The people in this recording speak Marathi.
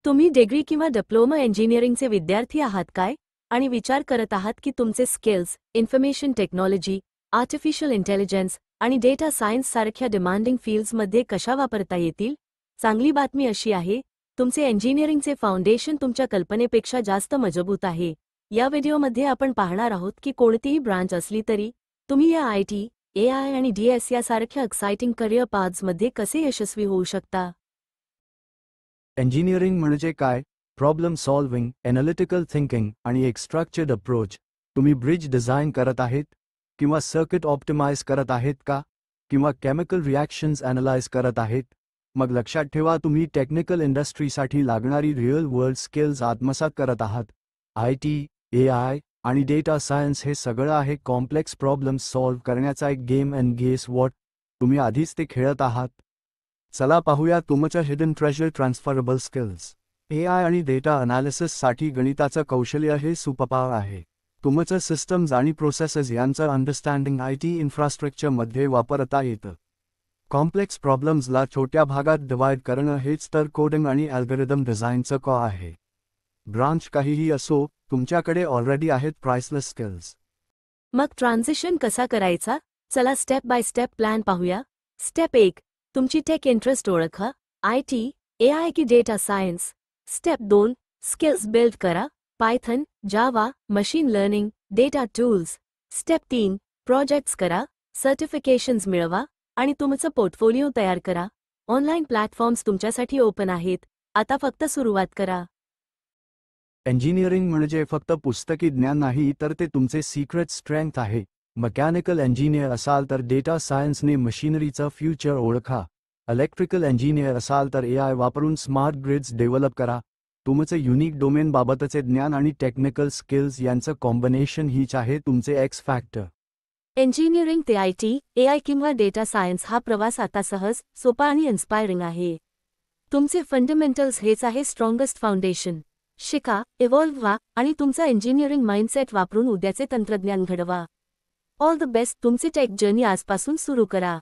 तुम्ही डिग्री किंवा डिप्लोमा इंजिनिअरिंगचे विद्यार्थी आहात काय आणि विचार करत आहात की तुमचे skills information technology, artificial intelligence आणि डेटा सायन्स सारख्या डिमांडिंग फील्ड्समध्ये कशा वापरता येतील? चांगली बातमी अशी आहे, तुमचे इंजिनिअरिंगचे फाउंडेशन तुमच्या कल्पनेपेक्षा जास्त मजबूत आहे. या व्हिडिओमध्ये आपण पाहणार आहोत की कोणतीही ब्रांच असली तरी तुम्ही या IT, AI आणि DS यासारख्या एक्साइटिंग करिअर पाथ्समध्ये कसे यशस्वी होऊ शकता. इंजिनिअरिंग म्हणजे काय? प्रॉब्लेम सॉल्व्हिंग, एनालिटिकल थिंकिंग आणि एक स्ट्रक्चर्ड अप्रोच. तुम्ही ब्रिज डिझाइन करत आहेत किंवा सर्किट ऑप्टिमाइज करत आहेत का, किंवा केमिकल रिॲक्शन्स ॲनालाइज करत आहेत? मग लक्षात ठेवा, तुम्ही टेक्निकल इंडस्ट्रीसाठी लागणारी रिअल वर्ल्ड स्किल्स आत्मसात करत आहात. IT, AI आणि डेटा सायन्स हे सगळं आहे कॉम्प्लेक्स प्रॉब्लेम्स सॉल्व्ह करण्याचा एक गेम. अँड गेस व्हॉट, तुम्ही आधीच ते खेळत आहात. चला पाहूया तुमच्या hidden treasure transferable skills. AI आणि डेटा अनालिसिससाठी गणिताचं कौशल्य हे सुपरपॉवर आहे. तुमचं सिस्टम्स आणि प्रोसेसेस यांचं अंडरस्टँडिंग IT इन्फ्रास्ट्रक्चरमध्ये वापरता येतं. कॉम्प्लेक्स प्रॉब्लेम्सला छोट्या भागात डिवाइड करणं हेच तर कोडिंग आणि अल्गोरिदम डिझाईनचं कॉ आहे. ब्रांच काहीही असो, तुमच्याकडे ऑलरेडी आहेत प्राइसलेस स्किल्स. मग ट्रान्झिशन कसा करायचा? चला स्टेप बाय स्टेप प्लॅन पाहूया. स्टेप 1, तुमची टेक इंटरेस्ट ओळखा. IT, AI की data science. Step 2, skills build करा. Python, Java, machine learning, data tools. Step 3, projects करा, सर्टिफिकेशन्स मिळवा आणि तुमचं पोर्टफोलिओ तयार करा. ऑनलाईन प्लॅटफॉर्म्स तुमच्यासाठी ओपन आहेत. आता फक्त सुरुवात करा. इंजिनिअरिंग म्हणजे फक्त पुस्तकी ज्ञान नाही, तर ते तुमचे सिक्रेट स्ट्रेंथ आहे. मेकॅनिकल इंजिनियर असाल तर डेटा सायन्सने मशिनरीचं फ्युचर ओळखा. इलेक्ट्रिकल इंजिनियर असाल तर AI वापरून स्मार्ट ग्रिड्स डेव्हलप करा. तुमचं युनिक डोमेनबाबतचे ज्ञान आणि टेक्निकल स्किल्स यांचं कॉम्बिनेशन हीच आहे तुमचे एक्स फॅक्टर. इंजिनिअरिंग ते IT, AI किंवा डेटा सायन्स हा प्रवास आता सहज, सोपा आणि इन्स्पायरिंग आहे. तुमचे फंडामेंटल्स हेच आहे स्ट्रॉंगेस्ट फाउंडेशन. शिका, इव्हॉल्व्ह व्हा आणि तुमचा इंजिनिअरिंग माइंडसेट वापरून उद्याचे तंत्रज्ञान घडवा. All the best. तुमची टेक जर्नी आजपासून सुरू करा.